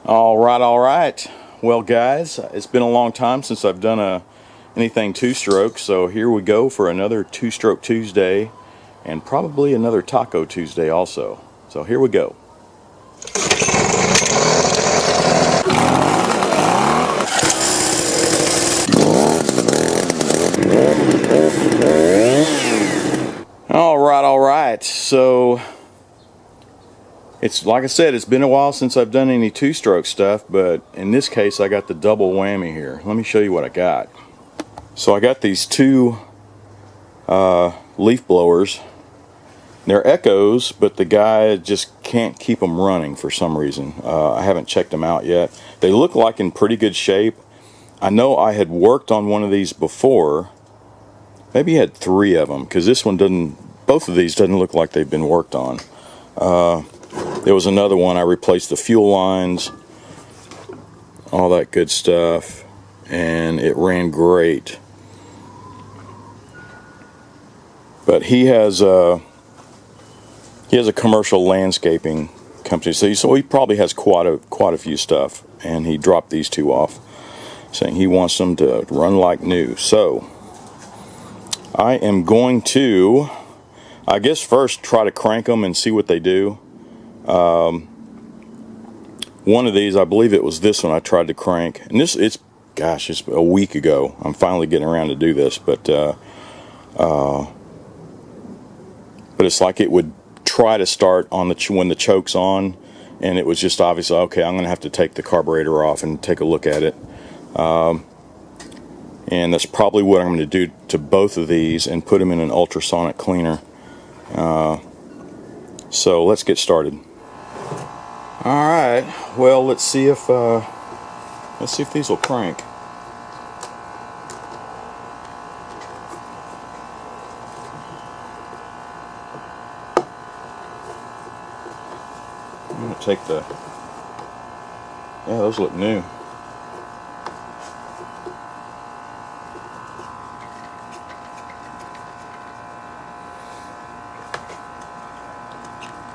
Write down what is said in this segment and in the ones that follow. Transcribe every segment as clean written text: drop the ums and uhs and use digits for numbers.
All right. Well, guys, it's been a long time since I've done anything two-stroke, so here we go for another Two-Stroke Tuesday, and probably another Taco Tuesday also. So here we go. All right. So it's like I said, it's been a while since I've done any two-stroke stuff, but in this case I got the double whammy here. Let me show you what I got. So I got these two leaf blowers. They're Echoes, but the guy just can't keep them running for some reason. I haven't checked them out yet. They look like in pretty good shape. I know I had worked on one of these before. Maybe he had three of them, because this one doesn't, both of these doesn't look like they've been worked on. There was another one, I replaced the fuel lines, all that good stuff, and it ran great. But he has a commercial landscaping company, so he probably has quite a few stuff, and he dropped these two off, saying he wants them to run like new. So I am going to, I guess, first try to crank them and see what they do. One of these, I believe it was this one, I tried to crank, and it's a week ago. I'm finally getting around to do this, but it's like it would try to start on when the choke's on, and it was just obviously, okay, I'm going to have to take the carburetor off and take a look at it. And that's probably what I'm going to do to both of these, and put them in an ultrasonic cleaner. So let's get started. All right. Well, let's see if these will crank. I'm going to take the... Yeah, those look new.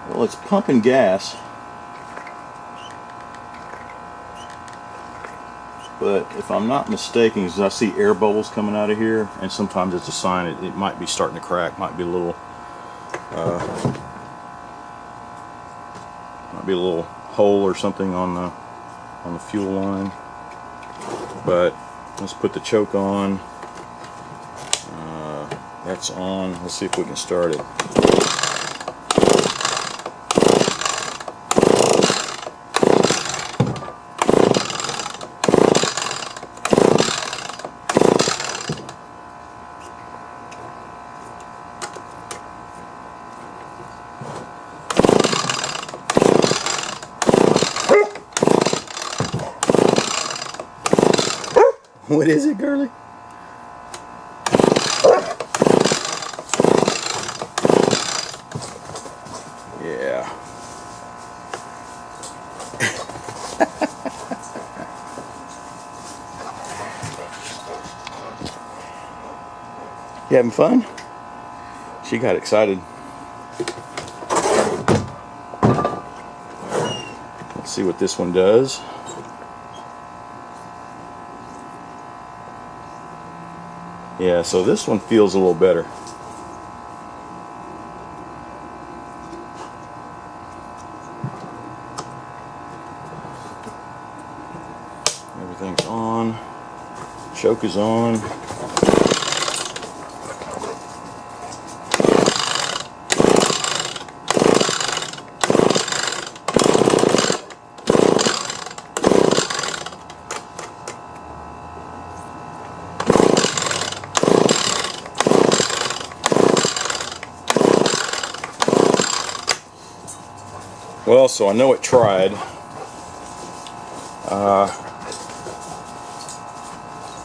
Well, it's pumping gas, but if I'm not mistaken, because I see air bubbles coming out of here, and sometimes it's a sign it might be starting to crack, might be a little hole or something on the fuel line. But let's put the choke on. That's on. Let's see if we can start it. What is it, girly? Yeah. You having fun? She got excited. Let's see what this one does. Yeah, so this one feels a little better. Everything's on. Choke is on. Well, so I know it tried.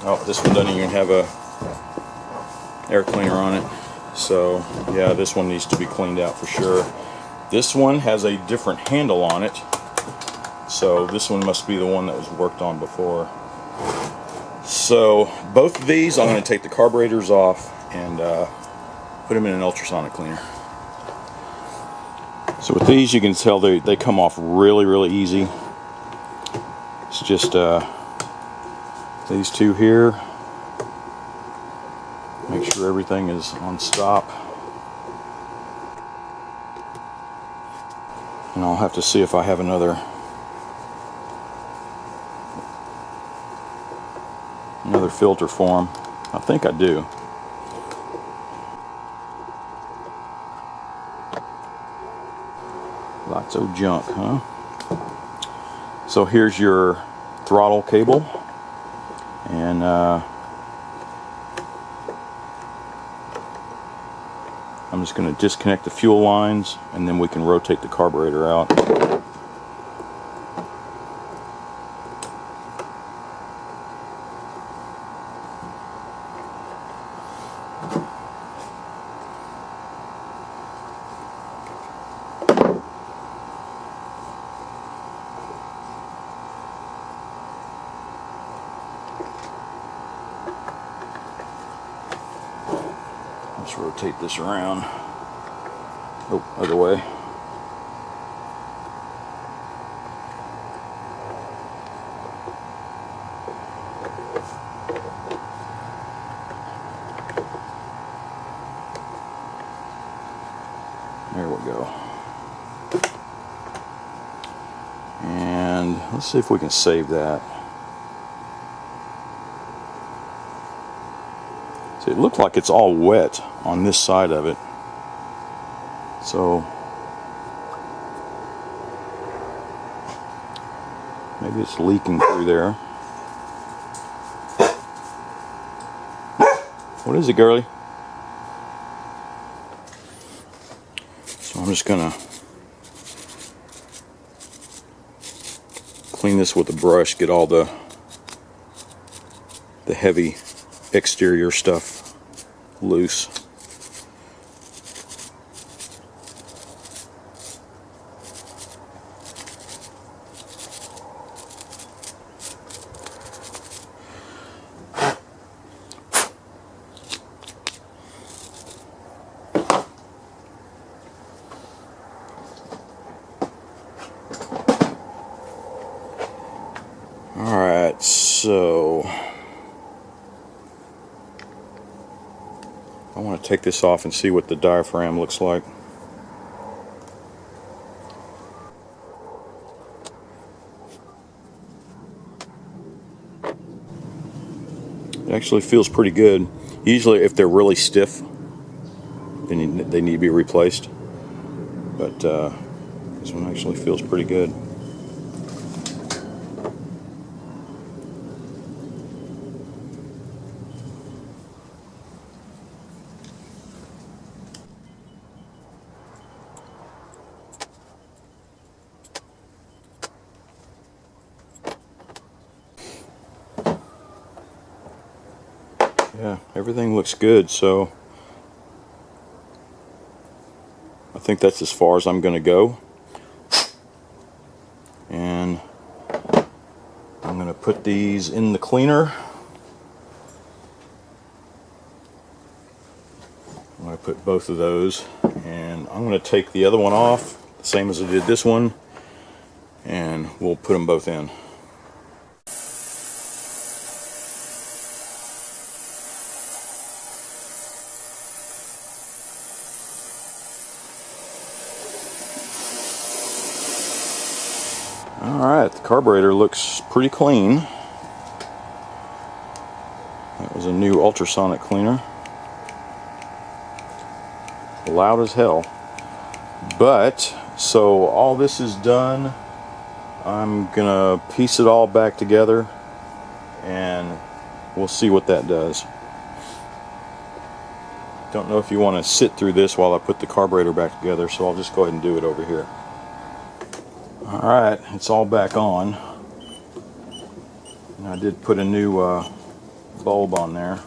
Oh, this one doesn't even have a air cleaner on it. So, yeah, this one needs to be cleaned out for sure. This one has a different handle on it. So this one must be the one that was worked on before. So both of these, I'm going to take the carburetors off and put them in an ultrasonic cleaner. So with these, you can tell they come off really, really easy. It's just these two here. Make sure everything is on stop. And I'll have to see if I have another filter for them. I think I do. Lots of junk, huh? So here's your throttle cable, and I'm just going to disconnect the fuel lines, and then we can rotate the carburetor out. Let's rotate this around. Oh, other way. There we go. And let's see if we can save that. See, it looked like it's all wet on this side of it. So maybe it's leaking through there. What is it, girlie? So I'm just gonna clean this with a brush, get all the heavy exterior stuff loose. Alright, so I want to take this off and see what the diaphragm looks like. It actually feels pretty good. Usually if they're really stiff, then they need to be replaced. But this one actually feels pretty good. Yeah, everything looks good, so I think that's as far as I'm going to go. And I'm going to put these in the cleaner. I'm going to put both of those, and I'm going to take the other one off, the same as I did this one, and we'll put them both in. Alright, the carburetor looks pretty clean. That was a new ultrasonic cleaner. Loud as hell. But, so all this is done. I'm gonna piece it all back together and we'll see what that does. Don't know if you want to sit through this while I put the carburetor back together, so I'll just go ahead and do it over here. Alright, it's all back on. And I did put a new bulb on there.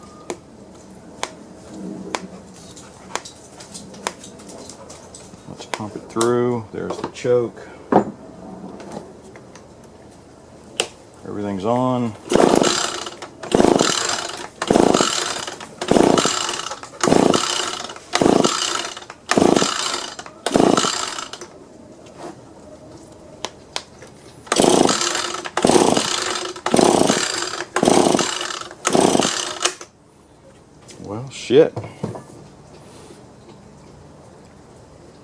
Let's pump it through. There's the choke. Everything's on. Oh shit.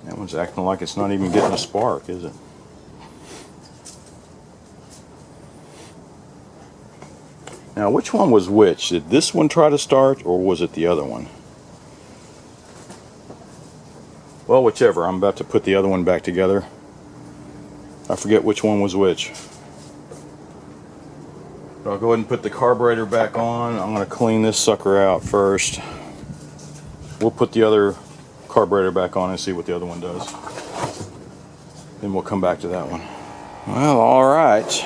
That one's acting like it's not even getting a spark, is it? Now, which one was which? Did this one try to start, or was it the other one? Well, whichever. I'm about to put the other one back together. I forget which one was which. But I'll go ahead and put the carburetor back on. I'm going to clean this sucker out first. We'll put the other carburetor back on and see what the other one does. Then we'll come back to that one. Well, alright.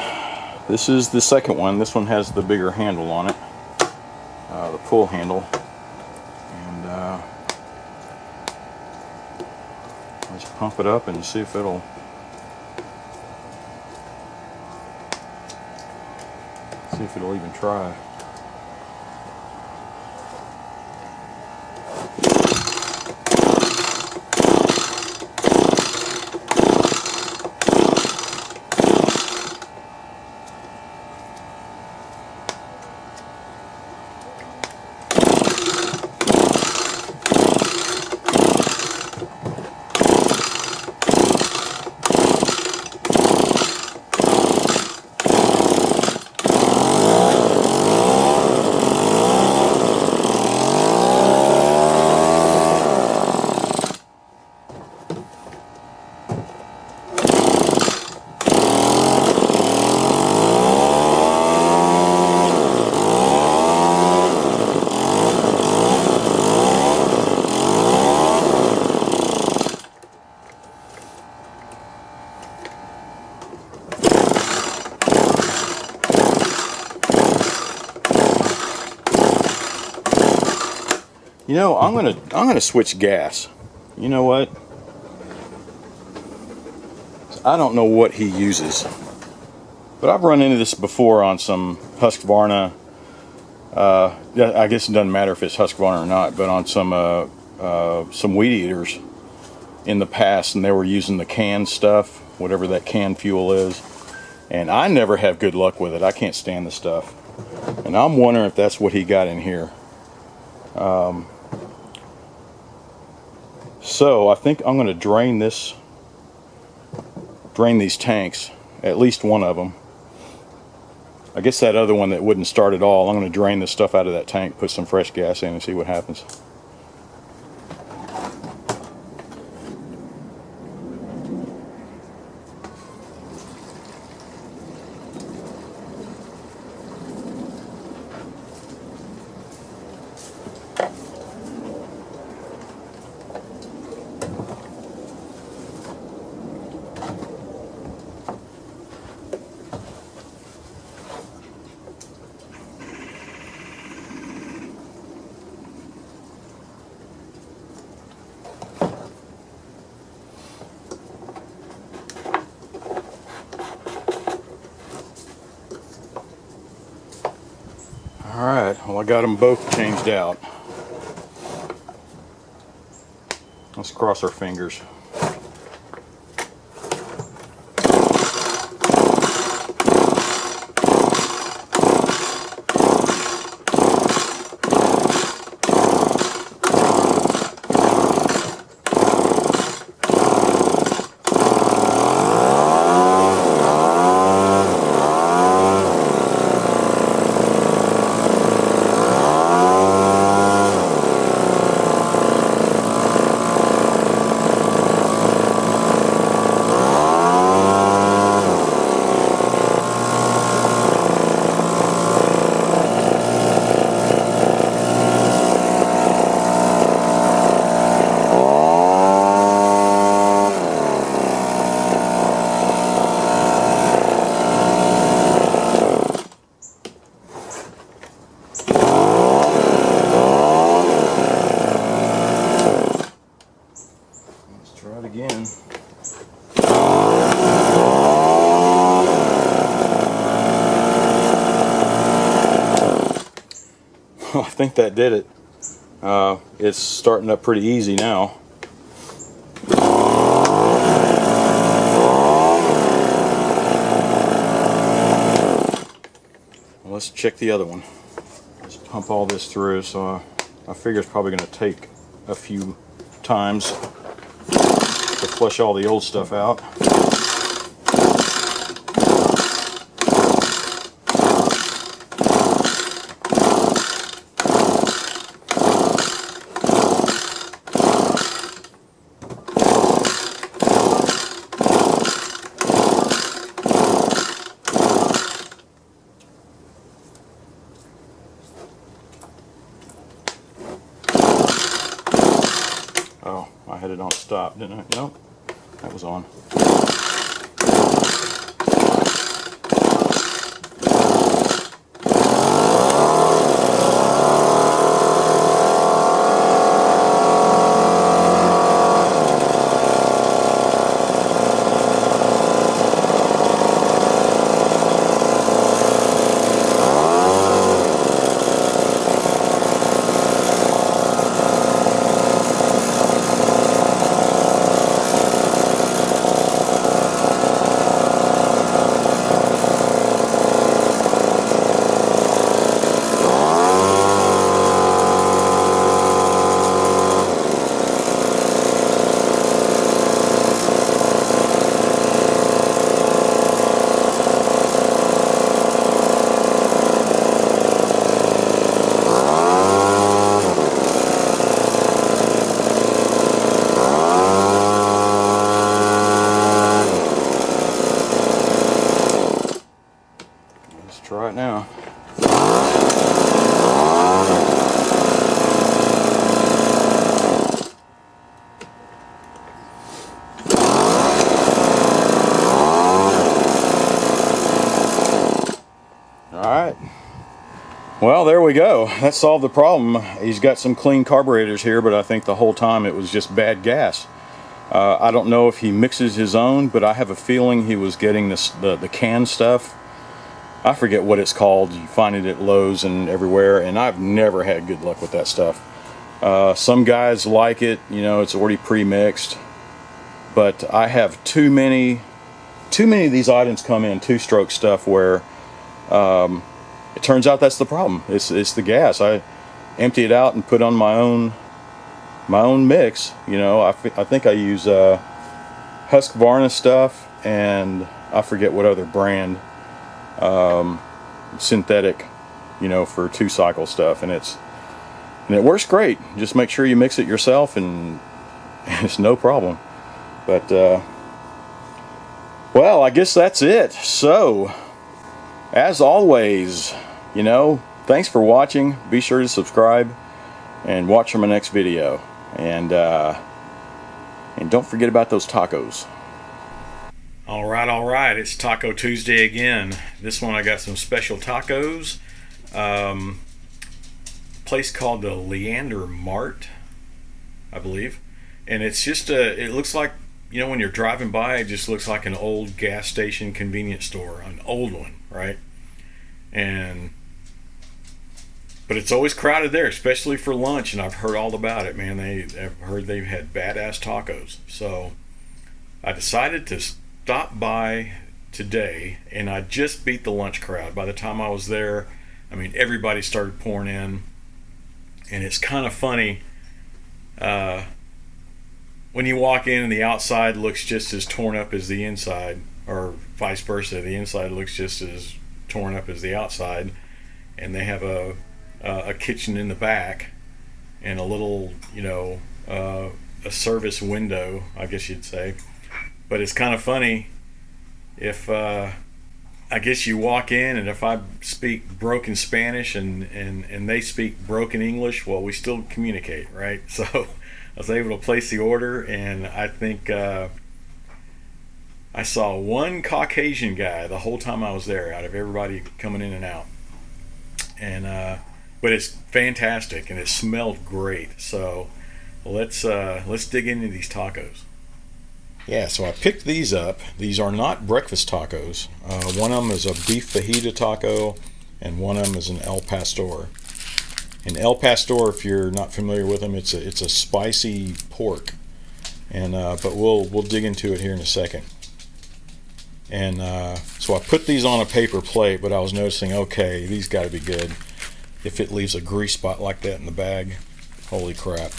This is the second one. This one has the bigger handle on it. The pull handle. And let's pump it up and see if it'll... See if it'll even try. You know, I'm gonna switch gas. You know what? I don't know what he uses, but I've run into this before on some Husqvarna. I guess it doesn't matter if it's Husqvarna or not, but on some weed eaters in the past, and they were using the canned stuff, whatever that canned fuel is, and I never have good luck with it. I can't stand the stuff, and I'm wondering if that's what he got in here. So I think I'm going to drain these tanks, at least one of them. I guess that other one that wouldn't start at all, I'm going to drain the stuff out of that tank, put some fresh gas in and see what happens. Alright, well I got them both changed out. Let's cross our fingers. Try it again. I think that did it. It's starting up pretty easy now. Let's check the other one. Let's pump all this through. So I figure it's probably going to take a few times to flush all the old stuff out. Oh, I had it on stop, didn't I? Nope, that was on. Try it now. Alright. Well, there we go. That solved the problem. He's got some clean carburetors here, but I think the whole time it was just bad gas. I don't know if he mixes his own, but I have a feeling he was getting the canned stuff. I forget what it's called. You find it at Lowe's and everywhere, and I've never had good luck with that stuff. Some guys like it, you know, it's already pre-mixed, but I have too many of these items come in two-stroke stuff where it turns out that's the problem. It's the gas. I empty it out and put on my own mix. You know, I think I use Husqvarna stuff, and I forget what other brand. Synthetic, you know, for 2-cycle stuff, and it works great. Just make sure you mix it yourself, and it's no problem. But well, I guess that's it. So, as always, you know, thanks for watching. Be sure to subscribe and watch for my next video, and don't forget about those tacos. All right, it's Taco Tuesday again. This one I got some special tacos. Place called the Leander Mart, I believe. And it's just it looks like, you know, when you're driving by, it just looks like an old gas station convenience store, an old one, right? But it's always crowded there, especially for lunch, and I've heard all about it, man. I've heard they've had badass tacos. So I decided to stop by today, and I just beat the lunch crowd. By the time I was there, I mean, everybody started pouring in, and it's kind of funny when you walk in and the outside looks just as torn up as the inside, or vice versa. The inside looks just as torn up as the outside, and they have a kitchen in the back and a little, you know, a service window, I guess you'd say. But it's kind of funny if I guess you walk in, and if I speak broken Spanish and they speak broken English, well, we still communicate, right? So I was able to place the order, and I think I saw one Caucasian guy the whole time I was there out of everybody coming in and out. And but it's fantastic, and it smelled great. So let's dig into these tacos. Yeah, so I picked these up. These are not breakfast tacos. One of them is a beef fajita taco, and one of them is an El Pastor. And El Pastor, if you're not familiar with them, it's a spicy pork. And but we'll dig into it here in a second. And so I put these on a paper plate, but I was noticing, okay, these got to be good if it leaves a grease spot like that in the bag. Holy crap.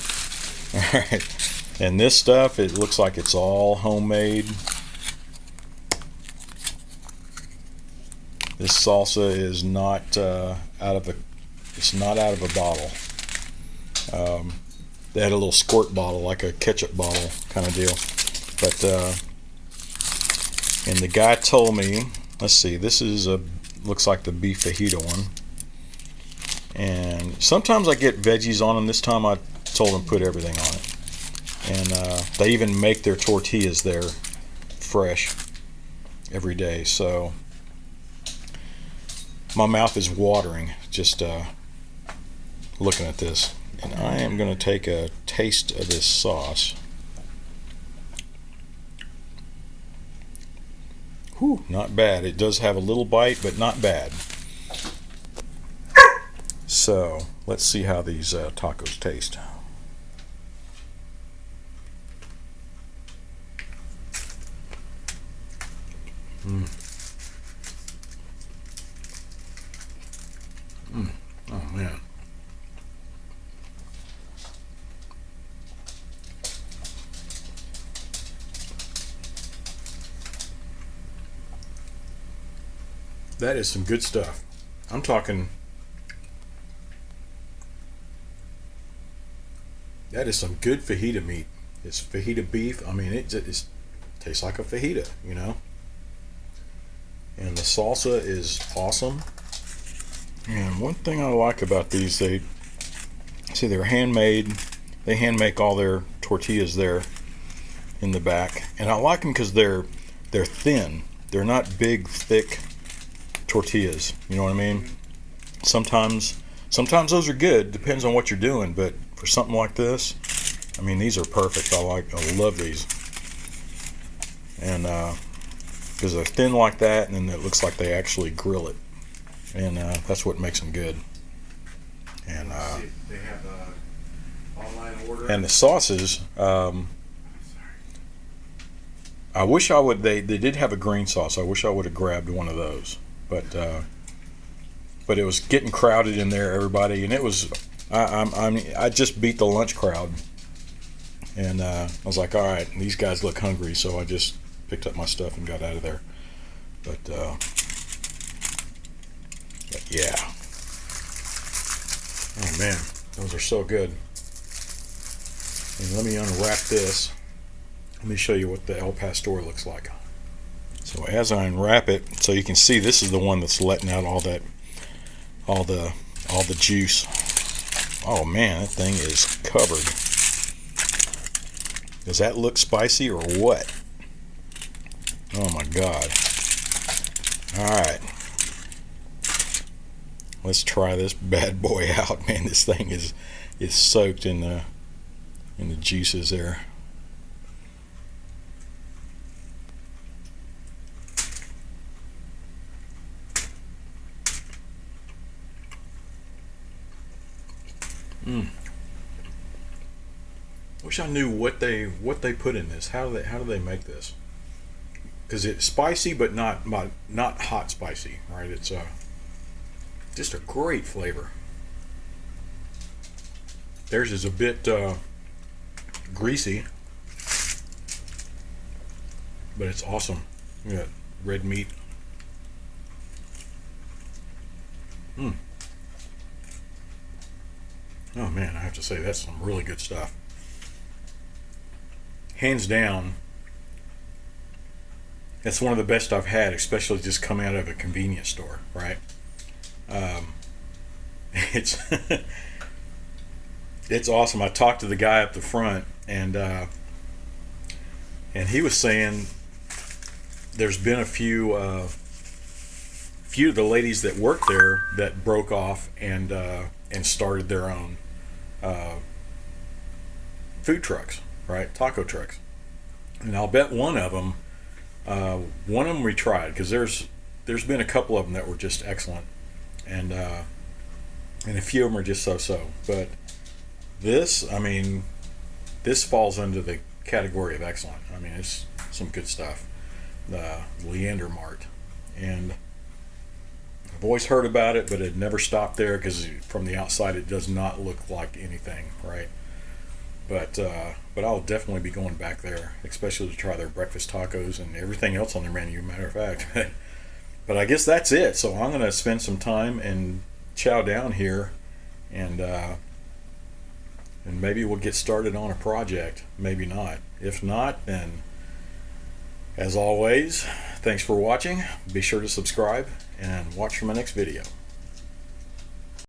Alright. And this stuff, it looks like it's all homemade. This salsa is not it's not out of a bottle. They had a little squirt bottle, like a ketchup bottle kind of deal. But and the guy told me, let's see, this is looks like the beef fajita one. And sometimes I get veggies on them. This time I told them put everything on it. And they even make their tortillas there fresh every day. So my mouth is watering just looking at this. And I am going to take a taste of this sauce. Whew, not bad. It does have a little bite, but not bad. So let's see how these tacos taste. Oh man. That is some good stuff. I'm talking. That is some good fajita meat. It's fajita beef. I mean, it tastes like a fajita, you know. And the salsa is awesome. And one thing I like about these, they're handmade. They hand make all their tortillas there in the back, and I like them because they're thin. They're not big, thick tortillas. You know what I mean? Sometimes those are good. Depends on what you're doing, but for something like this, I mean, these are perfect. I love these, and because they're thin like that, and then it looks like they actually grill it, and that's what makes them good. And they have online order. And the sauces. I wish I would. They did have a green sauce. I wish I would have grabbed one of those, but it was getting crowded in there, everybody, and it was. I just beat the lunch crowd, and I was like, all right, these guys look hungry, so I just picked up my stuff and got out of there. But yeah. Oh man, those are so good. And let me unwrap this. Let me show you what the El Pastor looks like. So as I unwrap it, so you can see, this is the one that's letting out all the juice. Oh man, that thing is covered. Does that look spicy or what? Oh my god. Alright. Let's try this bad boy out, man. This thing is soaked in the juices there. Wish I knew what they put in this. How do they make this? Because it's spicy, but not hot spicy, right? It's just a great flavor. Theirs is a bit greasy, but it's awesome. You got red meat. Oh man, I have to say, that's some really good stuff. Hands down, that's one of the best I've had, especially just coming out of a convenience store, right? It's it's awesome. I talked to the guy up the front, and he was saying there's been a few of the ladies that work there that broke off and started their own food trucks, right? Taco trucks. And I'll bet one of them we tried, because there's been a couple of them that were just excellent, and a few of them are just so. But this, I mean, this falls under the category of excellent. I mean, it's some good stuff. The Leander Mart, and I've always heard about it, but it never stopped there because from the outside it does not look like anything, right? But I'll definitely be going back there, especially to try their breakfast tacos and everything else on their menu. Matter of fact, but I guess that's it. So I'm gonna spend some time and chow down here, and maybe we'll get started on a project. Maybe not. If not, then as always, thanks for watching. Be sure to subscribe and watch for my next video.